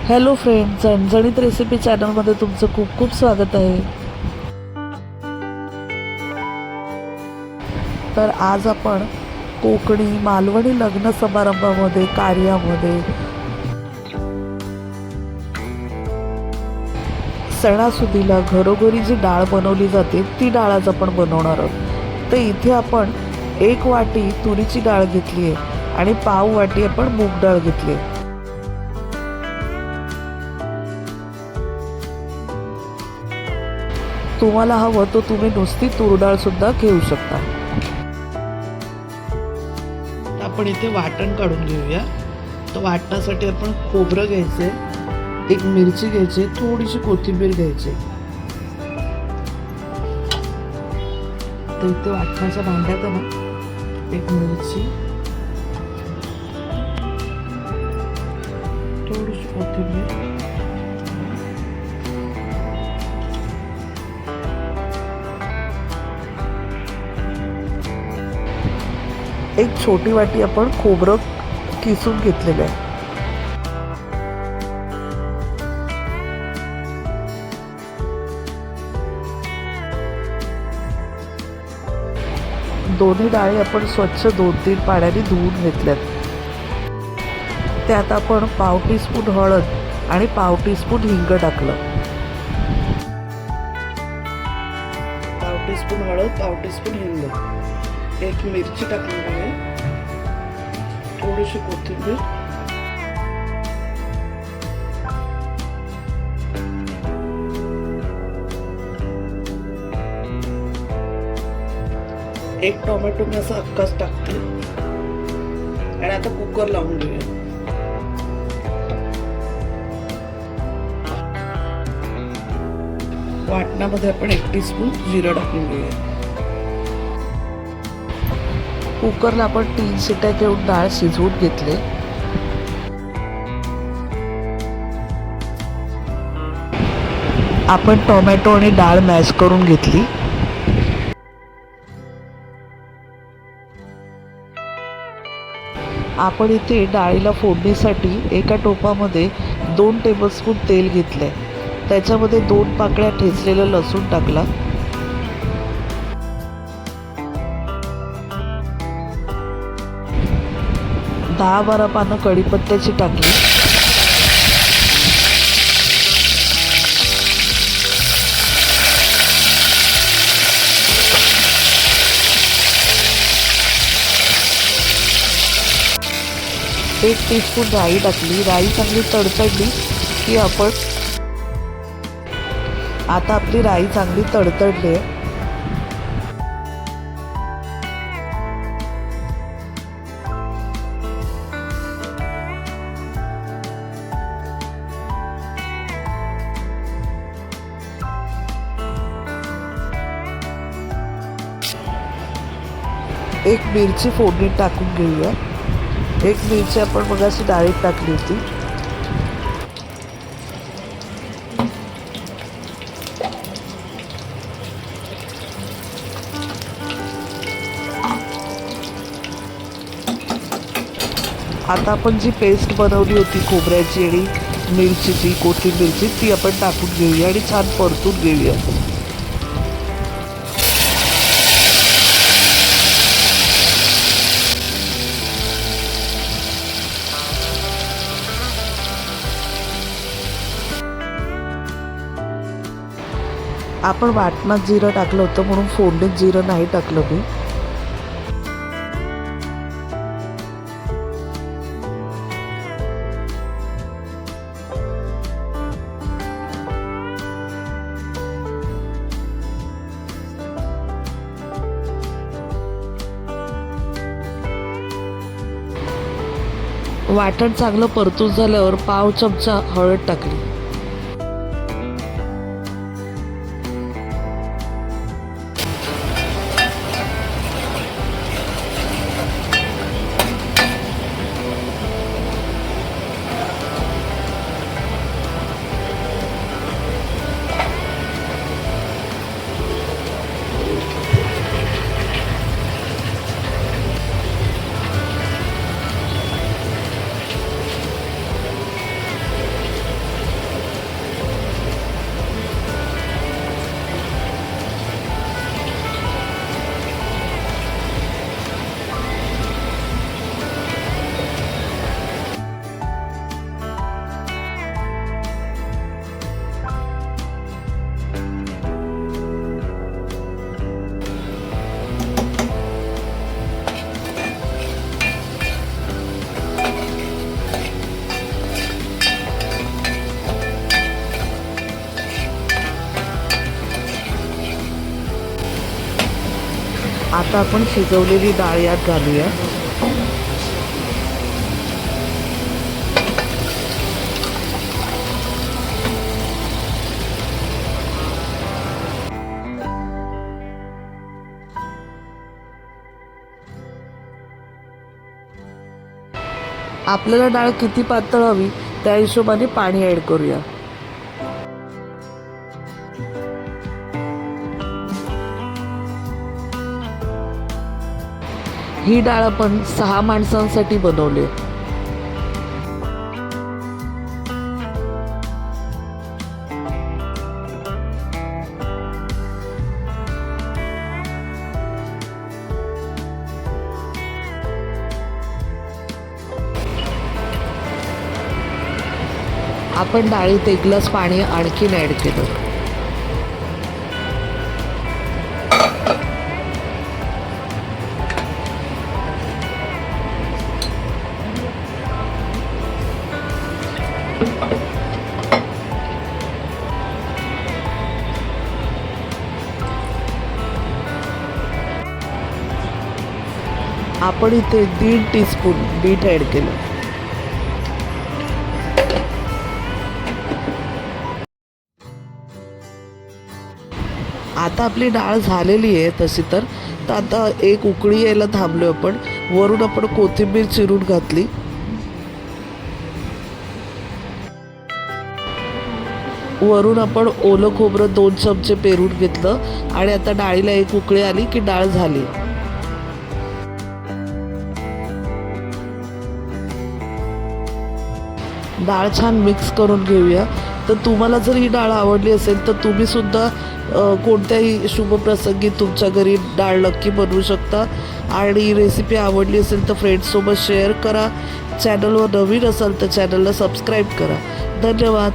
Hello friend, झणझणीत recipe चॅनलमध्ये तुमचं खूप खूप स्वागत आहे. तर आज आपण कोकणी मालवणी लग्न समारंभामध्ये, कार्यामध्ये, सणासुदीला घरोघरी जी डाळ बनवली जाते ती डाळ आज आपण बनवणार आहोत. तर इथे आपण 1 वाटी तुरीची डाळ घेतली आहे आणि पाव वाटी आपण मूग डाळ घेतली आहे. तुम्हाला हवं तर तुम्ही नुसती तूर डाळ सुद्धा घेऊ शकता. आपण इथे वाटण काढून घेऊया. तर वाटणासाठी आपण खोबरं घ्यायचे, 1 मिरची घ्यायची, थोडीशी कोथिंबीर घ्यायची. तर इथे वाटणाच्या भांड्यात आहे ना 1 मिरची, थोडीशी कोथिंबीर, एक छोटी वाटी आपण खोबरं किसून घेतलेलं आहे. दोन्ही डाळी आपण स्वच्छ 2-3 पाण्याने धुवून घेतल्यात. त्यात आपण पाव टीस्पून हळद आणि पाव टीस्पून हिंग टाकलं. पाव टीस्पून हळद, पाव टीस्पून हिंग, 1 मिरची टाकली आहे, थोडीशी कोथिंबीर, एक टोमॅटो मी असा अख्खाच टाकते आणि आता कुकर लावून घेऊया. वाटणामध्ये आपण 1 टीस्पून जिरं टाकून घेऊया. कुकरला आपण 3 शिट्या घेऊन डाळ शिजवून घेतले. आपण टोमॅटो आणि डाळ मॅश करून घेतली. आपण इथे डाळीला फोडणीसाठी एका टोपामध्ये 2 टेबलस्पून तेल घेतले. त्याच्यामध्ये 2 पाकळ्या ठेचलेला लसूण टाकला. दहा 12 पानं कढीपत्त्याची टाकली. एक टीस्पून राई टाकली. राई चांगली तडतडली की आपण आता आपली राई चांगली तडतडली आहे. एक मिरची फोडणीत टाकून घेऊया. 1 मिरची आपण मगाशी डाळीत टाकली होती. आता आपण जी पेस्ट बनवली होती खोबऱ्याची आणि मिरचीची, कोथिंबीरची, ती आपण टाकून घेऊया आणि छान परतून घेऊया. आपण वाटणात जिरं टाकलं होतं म्हणून फोडणीत जिरं नाही टाकलं मी. वाटण चांगलं परतून झाल्यावर पाव चमचा हळद टाकली. आता आपण शिजवलेली डाळ यात घालूया. आपल्याला डाळ किती पातळ हवी त्या हिशोबाने पाणी ॲड करूया. ही डाळ आपण 6 माणसांसाठी बनवली. आपण डाळीत 1 ग्लास पाणी आणखीन ॲड केलं. आपण इथे 1.5 टीस्पून मीठ ॲड केलं. आता आपली डाळ झालेली आहे तशी तर आता एक उकळी यायला थांबलो आपण. वरून आपण कोथिंबीर चिरून घातली. वरून आपण ओलं खोबरं 2 चमचे पेरून घेतलं आणि आता डाळीला एक उकळी आली की डाळ झाली. डाळ छान मिक्स करून घेऊया. तर तुम्हाला जर ही डाळ आवडली असेल तर तुम्ही सुद्धा कोणत्याही शुभप्रसंगी तुमच्या घरी डाळ नक्की बनवू शकता. आणि रेसिपी आवडली असेल तर फ्रेंड्ससोबत शेअर करा. चॅनलवर नवीन असाल तर चॅनलला सबस्क्राईब करा. धन्यवाद.